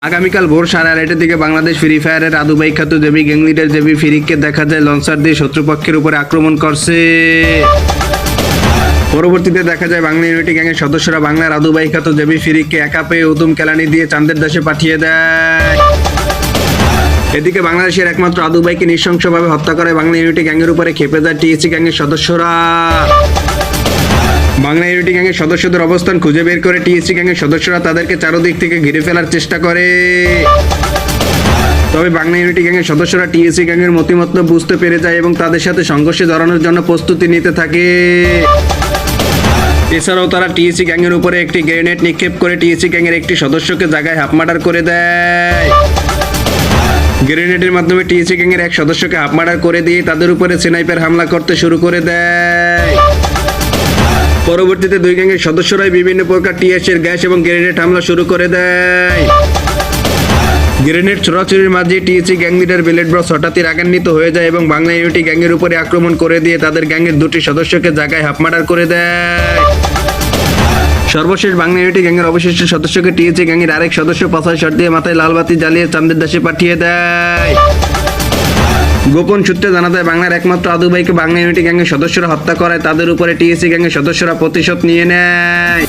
আগামীকাল ভোর 8:30টার দিকে বাংলাদেশ ফ্রি ফায়ারের আদুবাই খ্যাত জেবি গ্যাং লিডার জেবি ফিরিককে দেখা যায় লঞ্চার দিয়ে শত্রুপক্ষের উপরে আক্রমণ করছে। পরবর্তীতে দেখা যায় বাংলা ইউনিটি গ্যাংয়ের সদস্যরা বাংলার আদুবাই খ্যাত জেবি ফিরিককে একা পেয়ে উদুম কেলানি দিয়ে চাঁদের দেশে পাঠিয়ে দেয়। এদিকে বাংলাদেশের একমাত্র আদুবাইকে নৃশংসভাবে হত্যা করে বাংলা ইউনিটি গ্যাংয়ের উপরে খেপে যায় টিএসসি গ্যাংয়ের সদস্যরা। বাংলা ইউনিটি গ্যাংয়ের সদস্যদের অবস্থান খুঁজে বের করে টিএসসি গ্যাংয়ের সদস্যরা তাদেরকে চারদিক থেকে ঘিরে ফেলার চেষ্টা করে। তবে বাংলা ইউনিটি গ্যাংয়ের সদস্যরা টিএসসি গ্যাংয়ের মতিমতলব বুঝতে পেরে যায় এবং তাদের সাথে সংঘর্ষে জড়ানোর জন্য প্রস্তুতি নিতে থাকে। এছাড়াও তারা টিএসসি গ্যাংয়ের উপরে একটি গ্রেনেড নিক্ষেপ করে টিএসসি গ্যাংয়ের একটি সদস্যকে জায়গায় হাফ মার্ডার করে দেয়। গ্রেনেডের মাধ্যমে টিএসসি গ্যাংয়ের এক সদস্যকে হাফ মার্ডার করে দিয়ে তাদের উপরে স্নাইপার হামলা করতে শুরু করে দেয়। পরবর্তীতে দুই গ্যাংয়ের সদস্যরাই বিভিন্ন প্রকার টিএসের গ্যাস এবং গ্রেনেড হামলা শুরু করে দেয়। গ্রেনেড ছোড়াছুরির মাঝে টিএসসি গ্যাং লিডার বিলেট ব্রস হঠাৎই রাগান্বিত হয়ে যায় এবং বাংলা ইউনিটি গ্যাংয়ের উপরে আক্রমণ করে দিয়ে তাদের গ্যাংয়ের দুটি সদস্যকে জায়গায় হাফ মার্ডার করে দেয়। সর্বশেষ বাংলা ইউনিটি গ্যাংয়ের অবশিষ্ট সদস্যকে টিএসসি গ্যাংয়ের আরেক সদস্য পাছায় শট দিয়ে মাথায় লাল বাতি জ্বালিয়ে চাঁদের দেশে পাঠিয়ে দেয়। গোপন সূত্রে জানা যায় বাংলার একমাত্র আদুবাইকে বাংলা ইউনিটি গ্যাংয়ের সদস্যরা হত্যা করায় তাদের উপরে টিএসসি গ্যাংয়ের সদস্যরা প্রতিশোধ নিয়ে নেয়।